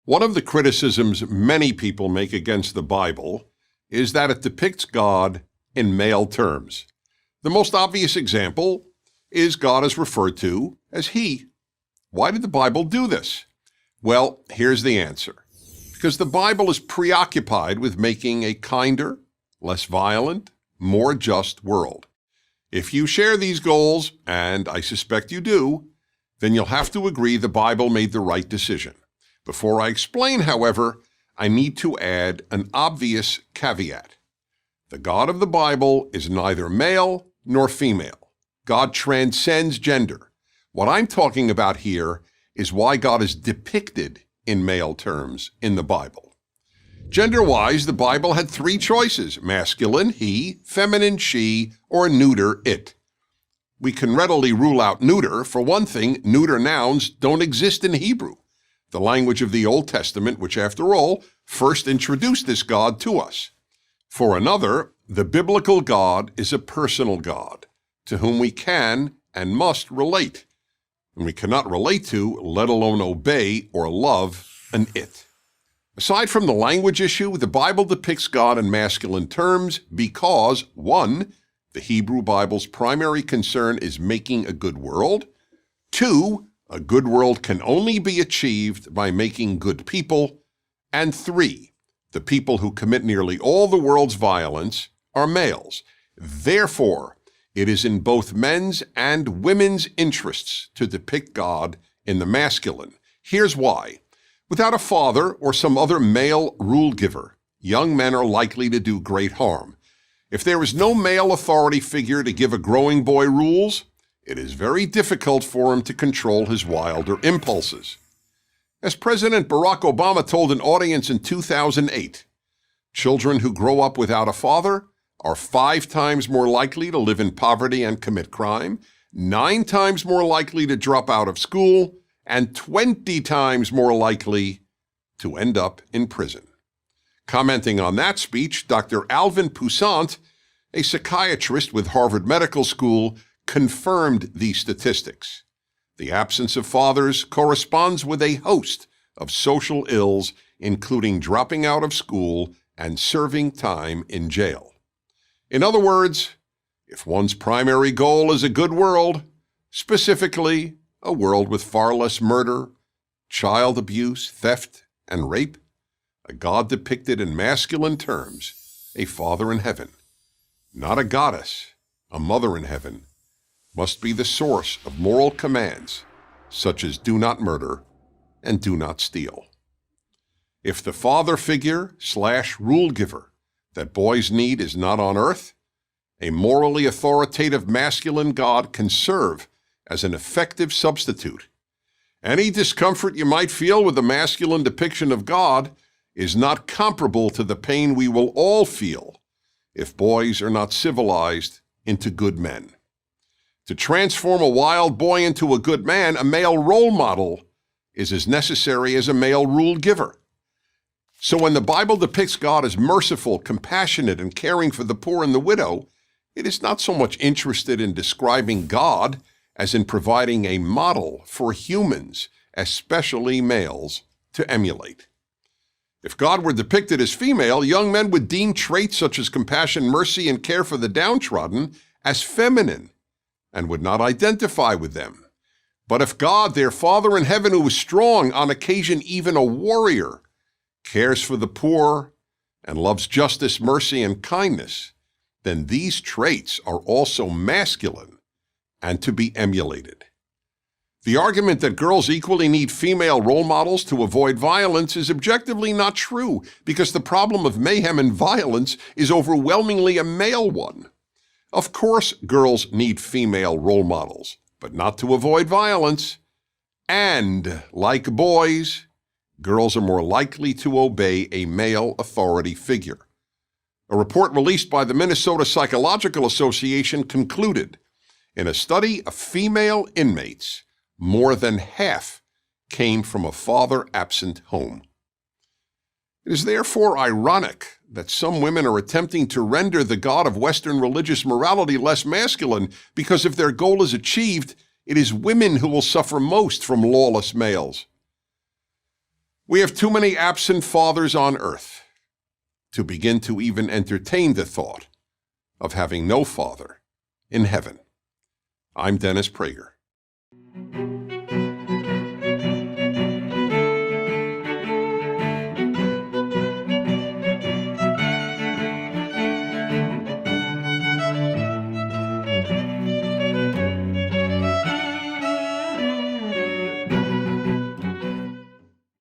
One of the criticisms many people make against the Bible is that it depicts God in male terms. The most obvious example is God is referred to as he. Why did the Bible do this? Well, here's the answer. Because the Bible is preoccupied with making a kinder, less violent, more just world. If you share these goals, and I suspect you do, then you'll have to agree the Bible made the right decision. Before I explain, however, I need to add an obvious caveat. The God of the Bible is neither male nor female. God transcends gender. What I'm talking about here is why God is depicted in male terms in the Bible. Gender-wise, the Bible had three choices: masculine, he; feminine, she; or neuter, it. We can readily rule out neuter. For one thing, neuter nouns don't exist in Hebrew, the language of the Old Testament, which, after all, first introduced this God to us. For another, the biblical God is a personal God to whom we can and must relate, and we cannot relate to, let alone obey or love, an it. Aside from the language issue, the Bible depicts God in masculine terms because, 1, the Hebrew Bible's primary concern is making a good world; 2, a good world can only be achieved by making good people; and 3, the people who commit nearly all the world's violence are males. Therefore, it is in both men's and women's interests to depict God in the masculine. Here's why. Without a father or some other male rule giver, young men are likely to do great harm. If there is no male authority figure to give a growing boy rules, it is very difficult for him to control his wilder impulses. As President Barack Obama told an audience in 2008, children who grow up without a father are 5 times more likely to live in poverty and commit crime, 9 times more likely to drop out of school, and 20 times more likely to end up in prison. Commenting on that speech, Dr. Alvin Poussant, a psychiatrist with Harvard Medical School, confirmed these statistics. The absence of fathers corresponds with a host of social ills, including dropping out of school and serving time in jail. In other words, if one's primary goal is a good world, specifically a world with far less murder, child abuse, theft, and rape, a God depicted in masculine terms, a father in heaven, not a goddess, a mother in heaven, must be the source of moral commands such as do not murder and do not steal. If the father figure / rule giver that boys need is not on earth, a morally authoritative masculine God can serve as an effective substitute. Any discomfort you might feel with the masculine depiction of God is not comparable to the pain we will all feel if boys are not civilized into good men. To transform a wild boy into a good man, a male role model is as necessary as a male rule giver. So when the Bible depicts God as merciful, compassionate, and caring for the poor and the widow, it is not so much interested in describing God as in providing a model for humans, especially males, to emulate. If God were depicted as female, young men would deem traits such as compassion, mercy, and care for the downtrodden as feminine and would not identify with them. But if God, their Father in heaven who is strong, on occasion even a warrior, cares for the poor and loves justice, mercy, and kindness, then these traits are also masculine and to be emulated. The argument that girls equally need female role models to avoid violence is objectively not true, because the problem of mayhem and violence is overwhelmingly a male one. Of course, girls need female role models, but not to avoid violence. And, like boys, girls are more likely to obey a male authority figure. A report released by the Minnesota Psychological Association concluded, in a study of female inmates, more than half came from a father-absent home. It is therefore ironic that some women are attempting to render the God of Western religious morality less masculine, because if their goal is achieved, it is women who will suffer most from lawless males. We have too many absent fathers on earth to begin to even entertain the thought of having no father in heaven. I'm Dennis Prager.